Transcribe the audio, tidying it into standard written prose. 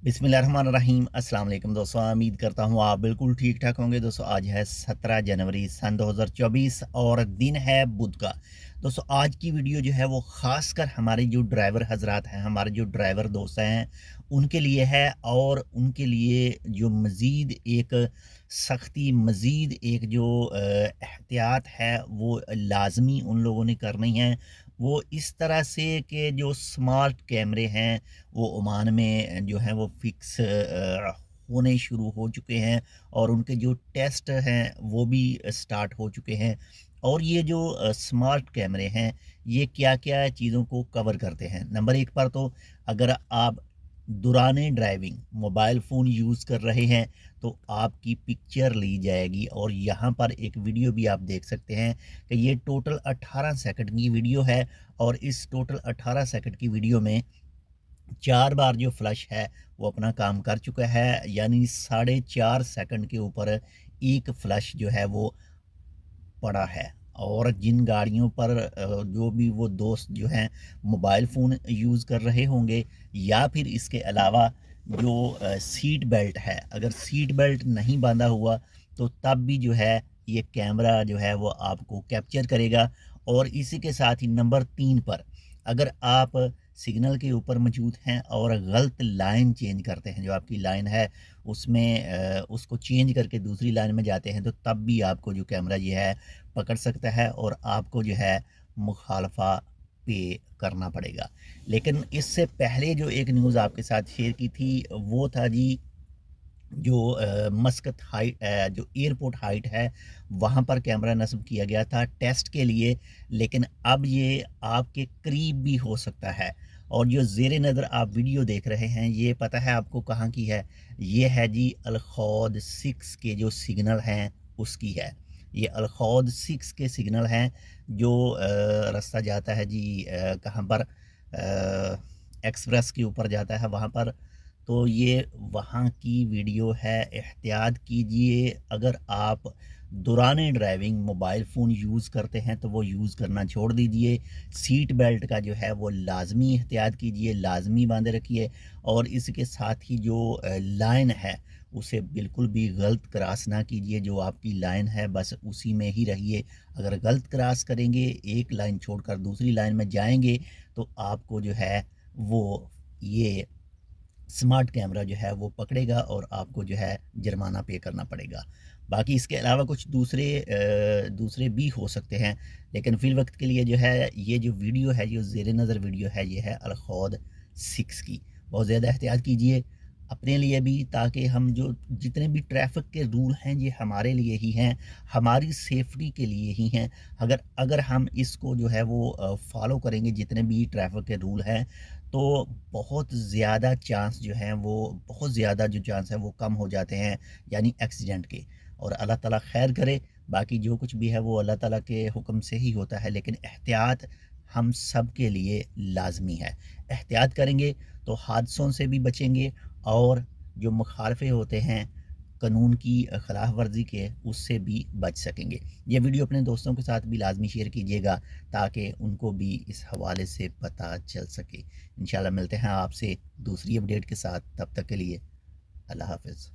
बिस्मिल्लाहिर्रहमानिर्रहीम। अस्सलाम वालेकुम दोस्तों, उम्मीद करता हूँ आप बिल्कुल ठीक ठाक होंगे। दोस्तों आज है 17 जनवरी सन 2024 और दिन है बुध का। दोस्तों आज की वीडियो जो है वो ख़ासकर हमारे जो ड्राइवर हजरात हैं, हमारे जो ड्राइवर दोस्त हैं, उनके लिए है। और उनके लिए जो मज़ीद एक सख्ती, मज़ीद एक जो एहतियात है वो लाजमी उन लोगों ने करनी है। वो इस तरह से कि जो स्मार्ट कैमरे हैं वो ओमान में जो है वो फिक्स होने शुरू हो चुके हैं और उनके जो टेस्ट हैं वो भी स्टार्ट हो चुके हैं। और ये जो स्मार्ट कैमरे हैं ये क्या क्या चीज़ों को कवर करते हैं। नंबर एक पर तो अगर आप दौराने ड्राइविंग मोबाइल फ़ोन यूज़ कर रहे हैं तो आपकी पिक्चर ली जाएगी। और यहाँ पर एक वीडियो भी आप देख सकते हैं कि ये टोटल 18 सेकंड की वीडियो है। और इस टोटल 18 सेकंड की वीडियो में 4 बार जो फ्लश है वो अपना काम कर चुका है, यानी 4.5 सेकंड के ऊपर एक फ्लश जो है वो पड़ा है। और जिन गाड़ियों पर जो भी वो दोस्त जो हैं मोबाइल फ़ोन यूज़ कर रहे होंगे या फिर इसके अलावा जो सीट बेल्ट है, अगर सीट बेल्ट नहीं बांधा हुआ तो तब भी जो है ये कैमरा जो है वो आपको कैप्चर करेगा। और इसी के साथ ही नंबर 3 पर अगर आप सिग्नल के ऊपर मौजूद हैं और गलत लाइन चेंज करते हैं, जो आपकी लाइन है उसमें उसको चेंज करके दूसरी लाइन में जाते हैं, तो तब भी आपको जो कैमरा ये है पकड़ सकता है और आपको जो है मुखालफा पे करना पड़ेगा। लेकिन इससे पहले जो एक न्यूज़ आपके साथ शेयर की थी वो था जी, जो मस्कत हाइट जो एयरपोर्ट हाइट है वहाँ पर कैमरा नस्ब किया गया था टेस्ट के लिए। लेकिन अब ये आपके करीब भी हो सकता है। और जो ज़ेरे नज़र आप वीडियो देख रहे हैं ये पता है आपको कहाँ की है? ये है जी अलखौद 6 के जो सिग्नल हैं उसकी है। ये अलखौद 6 के सिग्नल हैं जो रास्ता जाता है जी कहाँ पर एक्सप्रेस के ऊपर जाता है वहाँ पर। तो ये वहाँ की वीडियो है। एहतियात कीजिए, अगर आप दौराने ड्राइविंग मोबाइल फ़ोन यूज़ करते हैं तो वो यूज़ करना छोड़ दीजिए। सीट बेल्ट का जो है वो लाज़मी एहतियात कीजिए, लाज़मी बांधे रखिए। और इसके साथ ही जो लाइन है उसे बिल्कुल भी गलत क्रॉस ना कीजिए। जो आपकी लाइन है बस उसी में ही रहिए। अगर गलत क्रॉस करेंगे, एक लाइन छोड़कर दूसरी लाइन में जाएंगे, तो आपको जो है वो ये स्मार्ट कैमरा जो है वो पकड़ेगा और आपको जो है जुर्माना पे करना पड़ेगा। बाकी इसके अलावा कुछ दूसरे भी हो सकते हैं, लेकिन फ़िल वक्त के लिए जो है ये जो वीडियो है, जो ज़ेरे नज़र वीडियो है, ये है अलखौद 6 की। बहुत ज़्यादा एहतियात कीजिए अपने लिए भी, ताकि हम जो जितने भी ट्रैफ़िक के रूल हैं ये हमारे लिए ही हैं, हमारी सेफ्टी के लिए ही हैं। अगर अगर हम इसको जो है वो फॉलो करेंगे, जितने भी ट्रैफ़िक के रूल हैं, तो बहुत ज़्यादा चांस जो हैं वो बहुत ज़्यादा जो चांस है वो कम हो जाते हैं, यानी एक्सीडेंट के। और अल्लाह ताला खैर करे। बाकी जो कुछ भी है वो अल्लाह ताला के हुक्म से ही होता है, लेकिन एहतियात हम सब के लिए लाजमी है। एहतियात करेंगे तो हादसों से भी बचेंगे और जो मुखालफे होते हैं कानून की खिलाफ वर्जी के, उससे भी बच सकेंगे। ये वीडियो अपने दोस्तों के साथ भी लाजमी शेयर कीजिएगा ताकि उनको भी इस हवाले से पता चल सके। इंशाल्लाह मिलते हैं आपसे दूसरी अपडेट के साथ, तब तक के लिए अल्लाह हाफ़िज़।